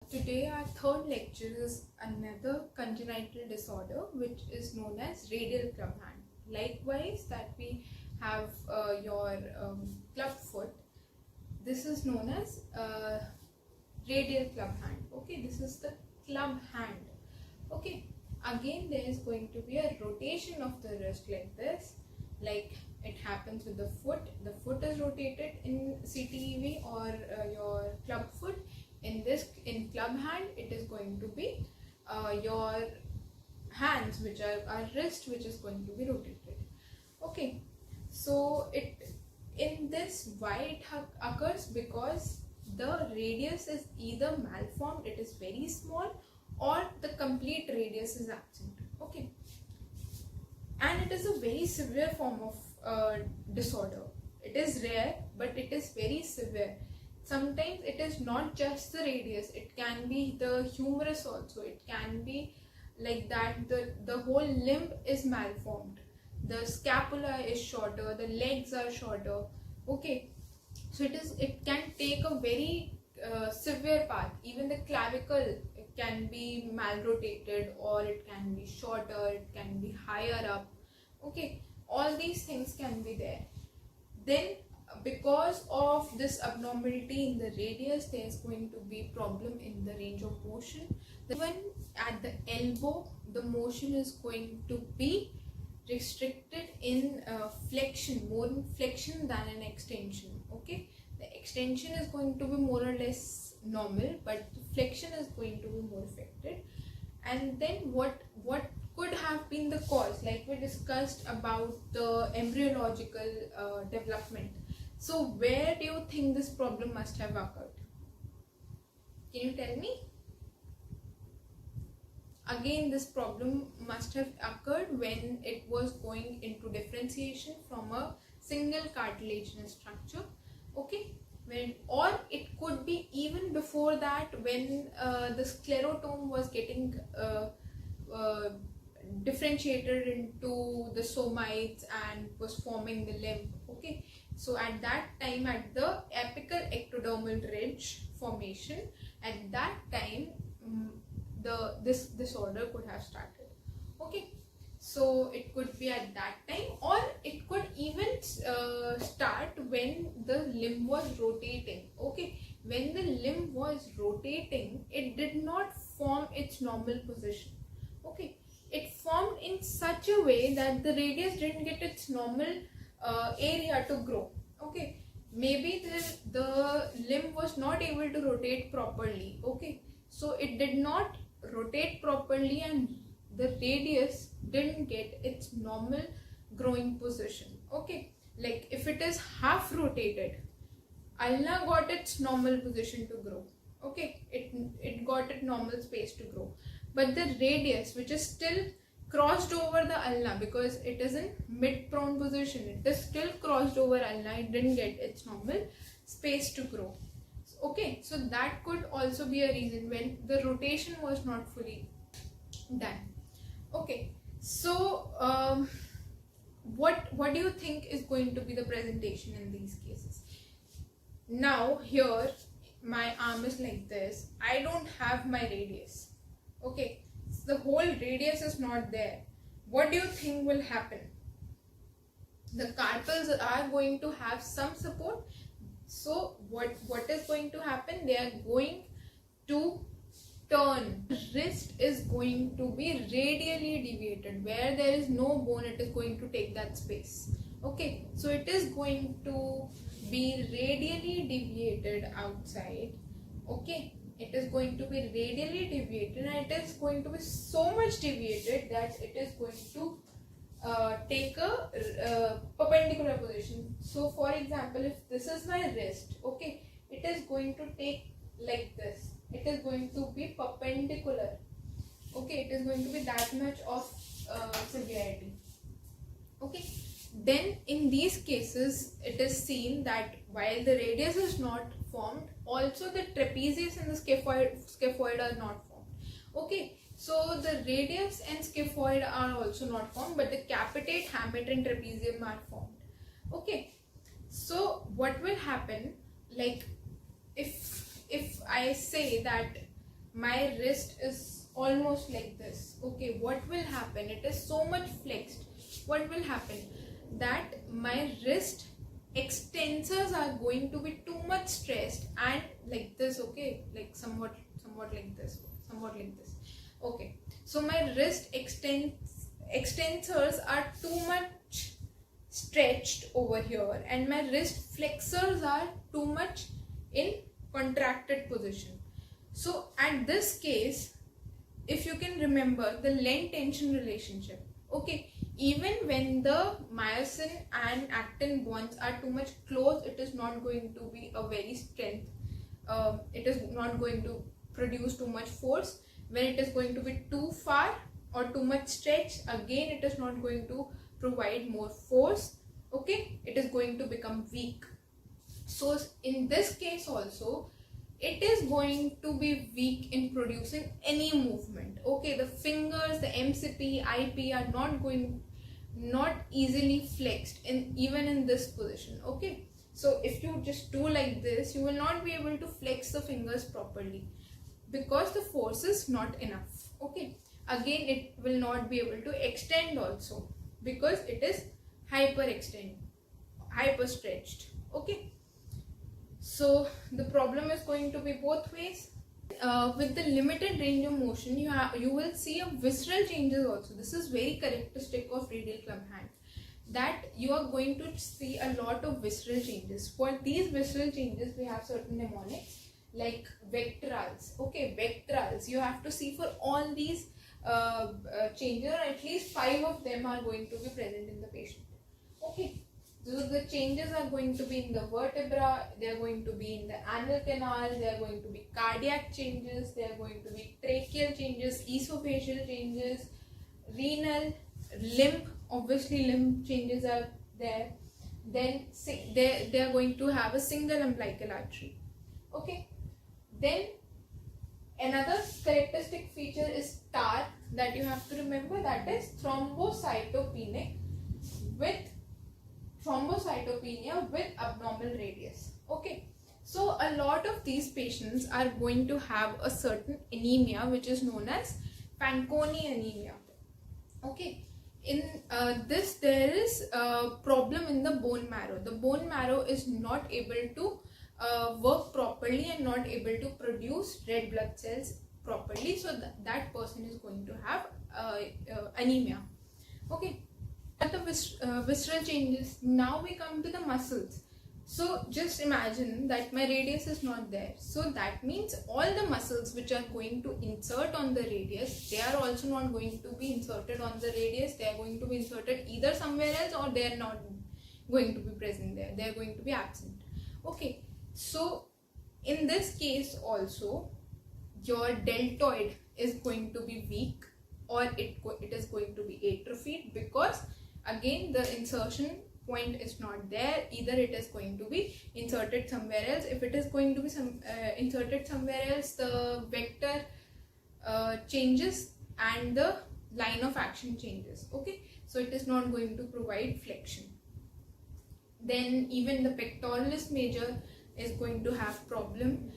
Today our third lecture is another congenital disorder which is known as radial club hand. Likewise, that we have your club foot. This is known as radial club hand. Okay, this is the club hand. Okay, again there is going to be a rotation of the wrist like this, like it happens with the foot. The foot is rotated in CTEV or your club foot. In club hand, it is going to be your hands, which are our wrist, which is going to be rotated. Okay, so in this why it occurs, because the radius is either malformed, it is very small, or the complete radius is absent. Okay, and it is a very severe form of disorder. It is rare, but it is very severe. Sometimes it is not just the radius, it can be the humerus also. It can be like that the whole limb is malformed, the scapula is shorter, the legs are shorter. Okay, so it can take a very severe path. Even the clavicle can be malrotated, or it can be shorter, it can be higher up. Okay, all these things can be there. Then because of this abnormality in the radius, there is going to be problem in the range of motion. Even at the elbow, the motion is going to be restricted in flexion, more in flexion than an extension. Okay, the extension is going to be more or less normal, but the flexion is going to be more affected. And then what could have been the cause, like we discussed about the embryological development. So where do you think this problem must have occurred? Can you tell me? Again, this problem must have occurred when it was going into differentiation from a single cartilaginous structure. Okay, or it could be even before that, when the sclerotome was getting differentiated into the somites and was forming the limb. Okay, so at that time, at the apical ectodermal ridge formation, at that time this disorder could have started. Okay, so it could be at that time, or it could even start when the limb was rotating. Okay, when the limb was rotating, it did not form its normal position. Okay, it formed in such a way that the radius didn't get its normal area to grow. Okay, maybe the limb was not able to rotate properly. Okay, so it did not rotate properly, and the radius didn't get its normal growing position. Okay, like if it is half rotated, ulna got its normal position to grow. Okay, it got its normal space to grow, but the radius, which is still crossed over the ulna, because it is in mid prone position, it is still crossed over ulna, it didn't get its normal space to grow. Okay, so that could also be a reason when the rotation was not fully done. Okay, so what do you think is going to be the presentation in these cases? Now here my arm is like this, I don't have my radius. Okay, so the whole radius is not there. What do you think will happen? The carpals are going to have some support. So what is going to happen? They are going to turn. The wrist is going to be radially deviated. Where there is no bone, it is going to take that space. Okay, so it is going to be radially deviated outside. Okay, it is going to be radially deviated, and it is going to be so much deviated that it is going to take a perpendicular position. So for example, if this is my wrist, okay, it is going to take like this. It is going to be perpendicular. Okay, it is going to be that much of severity. Okay, then in these cases, it is seen that while the radius is not formed, also the trapezius and the scaphoid are not formed. Okay, so the radius and scaphoid are also not formed, but the capitate, hamate and trapezium are formed. Okay, so what will happen, like if I say that my wrist is almost like this. Okay, what will happen? It is so much flexed. What will happen? That my wrist extensors are going to be too much stressed and like this. Okay, like somewhat like this, somewhat like this. Okay, so my wrist extensors are too much stretched over here, and my wrist flexors are too much in contracted position. So at this case, if you can remember the length tension relationship, okay, even when the myosin and actin bonds are too much close, it is not going to be a very strength, it is not going to produce too much force. When it is going to be too far or too much stretch, again it is not going to provide more force. Okay, it is going to become weak. So in this case also, it is going to be weak in producing any movement. Okay, the fingers, the MCP, IP are not easily flexed even in this position. Okay, so if you just do like this, you will not be able to flex the fingers properly because the force is not enough. Okay, again it will not be able to extend also because it is hyper stretched. Okay, so the problem is going to be both ways. With the limited range of motion, you will see a visceral changes also. This is very characteristic of radial club hand, that you are going to see a lot of visceral changes. For these visceral changes, we have certain mnemonics like vectorals. Okay, vectorals, you have to see for all these changes, or at least 5 of them are going to be present in the patient. Okay, so the changes are going to be in the vertebra, they are going to be in the anal canal, they are going to be cardiac changes, they are going to be tracheal changes, esophageal changes, renal, limb, obviously limb changes are there. Then they are going to have a single umbilical artery. Okay, then another characteristic feature is TAR that you have to remember, that is thrombocytopenia with abnormal radius. Okay, so a lot of these patients are going to have a certain anemia which is known as Fanconi anemia. Okay, in this there is a problem in the bone marrow. The bone marrow is not able to work properly and not able to produce red blood cells properly, so that person is going to have anemia. Okay, at the visceral changes, now we come to the muscles. So just imagine that my radius is not there, so that means all the muscles which are going to insert on the radius, they are also not going to be inserted on the radius. They are going to be inserted either somewhere else, or they are not going to be present there, they are going to be absent. Okay, so in this case also, your deltoid is going to be weak, or it is going to be atrophied, because again the insertion point is not there. Either it is going to be inserted somewhere else. If it is going to be inserted somewhere else, the vector changes and the line of action changes. Okay, so it is not going to provide flexion. Then even the pectoralis major is going to have problem.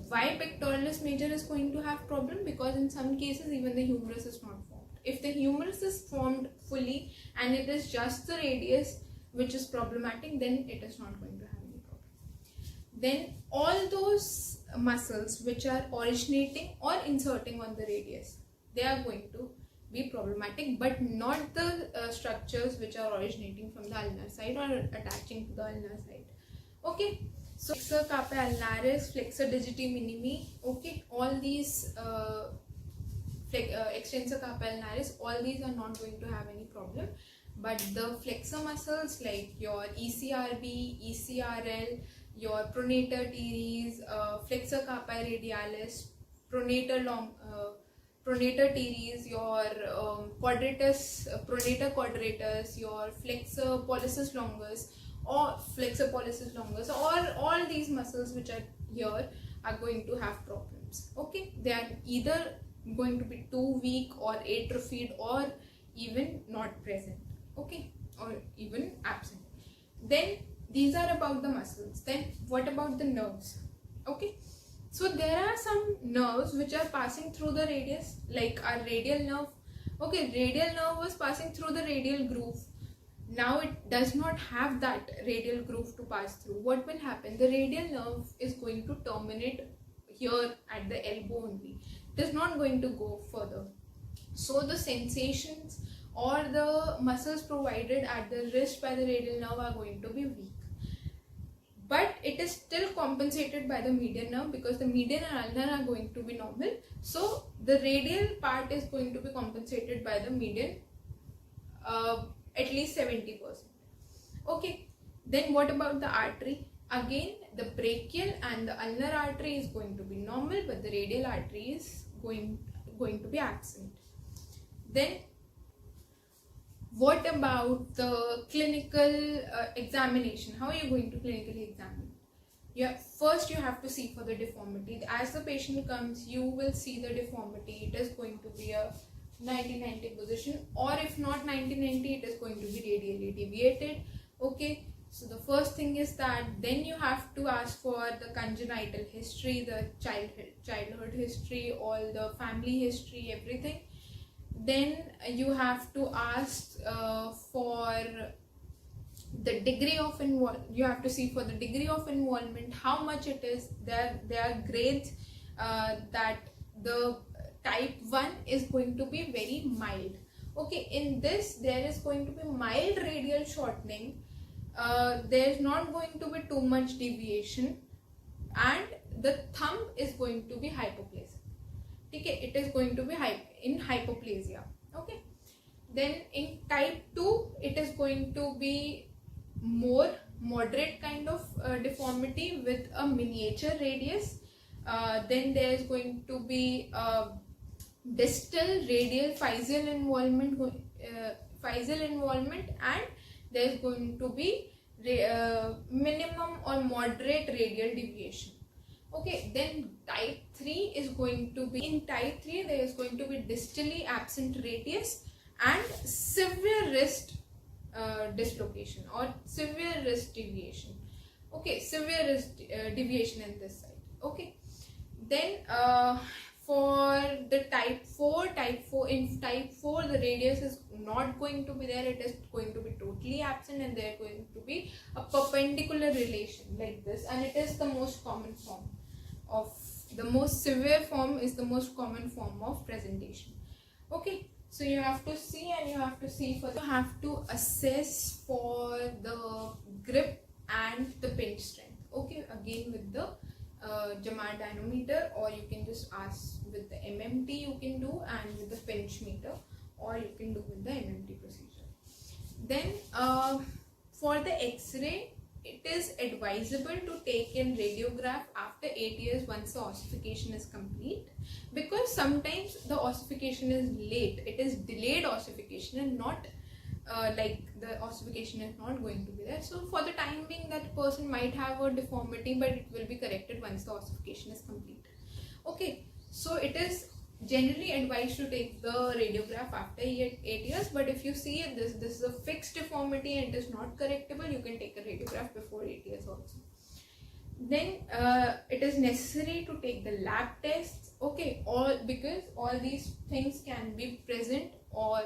Why pectoralis major is going to have problem? Because in some cases even the humerus is not formed. If the humerus is formed fully and it is just the radius which is problematic, then it is not going to have any problem. Then all those muscles which are originating or inserting on the radius, they are going to be problematic, but not the structures which are originating from the ulnar side or attaching to the ulnar side. Okay, so flexor carpi ulnaris, flexor digiti minimi, okay, all these extensor carpi ulnaris, all these are not going to have any problem, but the flexor muscles like your ECRB, ECRL, your pronator teres, flexor carpi radialis, pronator teres, your quadratus, pronator quadratus, your flexor pollicis longus, or flexor pollicis longus, or all these muscles which are here are going to have problems. Okay, they are either going to be too weak or atrophied, or even not present. Okay, or even absent. Then these are about the muscles. Then what about the nerves? Okay, So there are some nerves which are passing through the radius, like our radial nerve. Okay, radial nerve was passing through the radial groove. Now it does not have that radial groove to pass through. What will happen? The radial nerve is going to terminate here at the elbow only. It is not going to go further. So the sensations or the muscles provided at the wrist by the radial nerve are going to be weak. But it is still compensated by the median nerve, because the median and ulnar are going to be normal. So the radial part is going to be compensated by the median at least 70%. Okay, then what about the artery? Again, the brachial and the ulnar artery is going to be normal, but the radial artery is going to be absent. Then what about the clinical examination? How are you going to clinically examine? First you have to see for the deformity. As the patient comes, you will see the deformity. It is going to be a 90-90 position, or if not 90-90, it is going to be radially deviated. Okay, so the first thing is that. Then you have to ask for the congenital history, the childhood history, all the family history, everything. Then you have to ask for the degree of involvement. You have to see for the degree of involvement, how much it is. There are grades that the type 1 is going to be very mild. Okay, in this there is going to be mild radial shortening. There is not going to be too much deviation, and the thumb is going to be hypoplasic. Okay, it is going to be in hypoplasia. Okay, then in type 2 it is going to be more moderate kind of deformity with a miniature radius. Then there is going to be distal radial physeal involvement, and there is going to be minimum or moderate radial deviation. Okay, then type 3 is going to be, in type 3 there is going to be distally absent radius and severe wrist dislocation or severe wrist deviation. Okay, severe wrist deviation in this side. Okay, then for the type 4, in type 4 the radius is not going to be there. It is going to be totally absent, and there is going to be a perpendicular relation like this, and it is the most common form of, the most severe form is the most common form of presentation. Okay, so you have to see, and you have to see for the, you have to assess for the grip and the pinch strength. Okay, again with the Jamar dynamometer, or you can just ask with the MMT you can do, and with the pinch meter, or you can do with the MMT procedure. Then for the X-ray, it is advisable to take in radiograph after 8 years once the ossification is complete, because sometimes the ossification is late. It is delayed ossification, and not like the ossification is not going to be there. So for the time being, that person might have a deformity, but it will be corrected once the ossification is complete. Okay, so it is generally advised to take the radiograph after 8 years, but if you see this is a fixed deformity and it is not correctable, you can take a radiograph before 8 years also. Then it is necessary to take the lab tests. Okay, because all these things can be present, or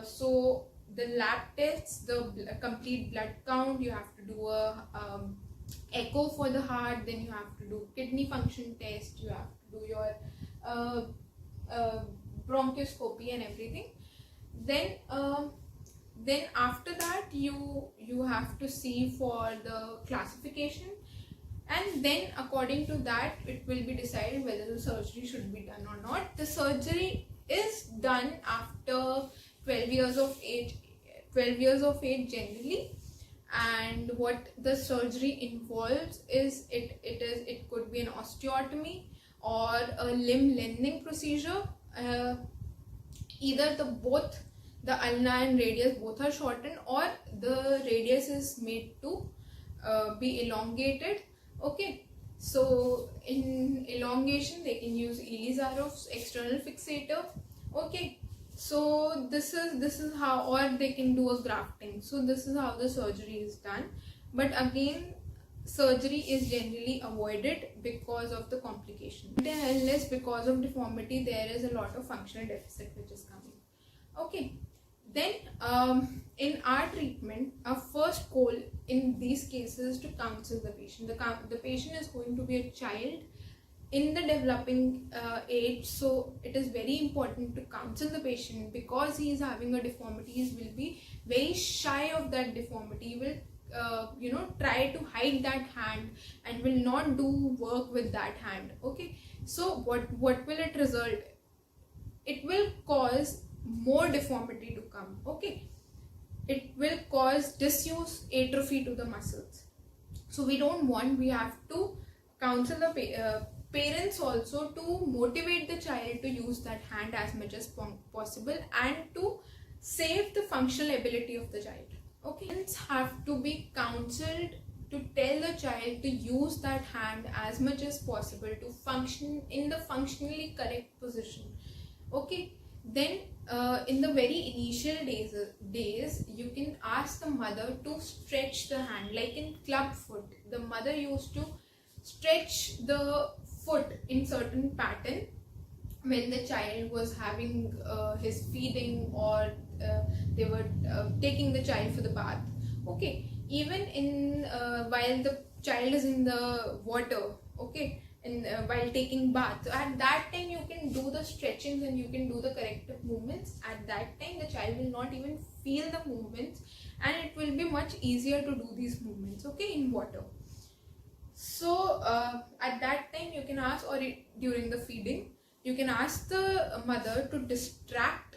so the lab tests, the complete blood count, you have to do a echo for the heart, then you have to do kidney function test, you have to do your bronchoscopy and everything. Then after that you have to see for the classification, and then according to that it will be decided whether the surgery should be done or not. The surgery is done after 12 years of age generally, and what the surgery involves is it could be an osteotomy or a limb lengthening procedure. Either both the ulna and radius both are shortened, or the radius is made to be elongated. Okay, so in elongation they can use Ilizarov's external fixator. Okay, so this is how, or they can do a grafting. So this is how the surgery is done. But again, surgery is generally avoided because of the complication. Unless because of deformity there is a lot of functional deficit which is coming. Okay, then in our treatment, our first goal in these cases is to counsel the patient. The patient is going to be a child in the developing age, so it is very important to counsel the patient. Because he is having a deformity, he will be very shy of that deformity. He will try to hide that hand and will not do work with that hand. Okay, so what will it result? It will cause more deformity to come. Okay, it will cause disuse, atrophy to the muscles. So we don't want. We have to counsel the parents also to motivate the child to use that hand as much as possible and to save the functional ability of the child. Okay, parents have to be counseled to tell the child to use that hand as much as possible to function in the functionally correct position. Okay, then in the very initial days, you can ask the mother to stretch the hand. Like in club foot, the mother used to stretch the foot in certain pattern when the child was having his feeding, or they were taking the child for the bath. Okay, even in while the child is in the water. Okay, while taking bath, so at that time you can do the stretchings and you can do the corrective movements. At that time the child will not even feel the movements, and it will be much easier to do these movements. Okay, in water. So at that time you can ask, or during the feeding, you can ask the mother to distract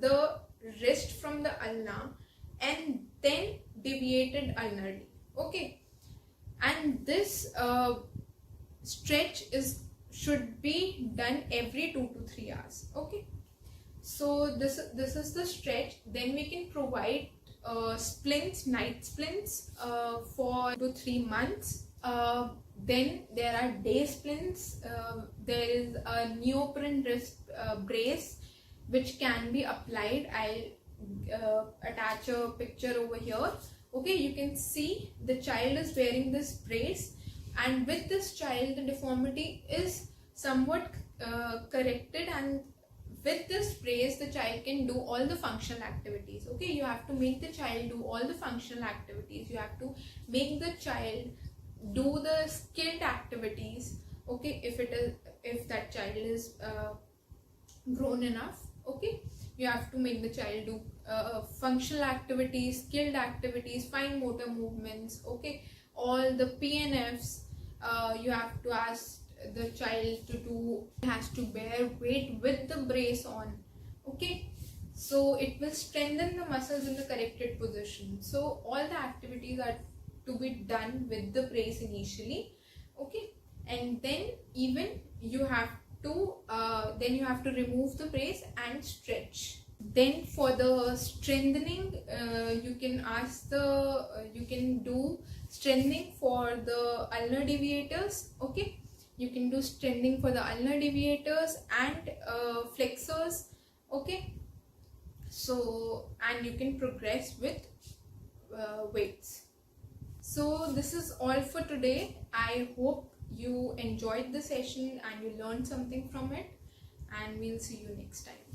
the wrist from the ulna and then deviate it ulnarly. Okay, and this stretch should be done every 2 to 3 hours. Okay, so this is the stretch. Then we can provide splints, night splints for 2 to 3 months. Then there are day splints. There is a neoprene wrist brace which can be applied. I'll attach a picture over here. Okay, you can see the child is wearing this brace, and with this child the deformity is somewhat corrected, and with this brace the child can do all the functional activities. Okay, you have to make the child do all the functional activities. You have to make the child do the skilled activities. Okay, if that child is grown enough. Okay, you have to make the child do functional activities, skilled activities, fine motor movements. Okay, all the PNFs. You have to ask the child to do, has to bear weight with the brace on. Okay, so it will strengthen the muscles in the corrected position. So all the activities are to be done with the brace initially. Okay, and then even you have to remove the brace and stretch. Then for the strengthening, you can do strengthening for the ulnar deviators. Okay, you can do strengthening for the ulnar deviators and flexors. Okay, so, and you can progress with weights. So this is all for today. I hope you enjoyed the session and you learned something from it, and we'll see you next time.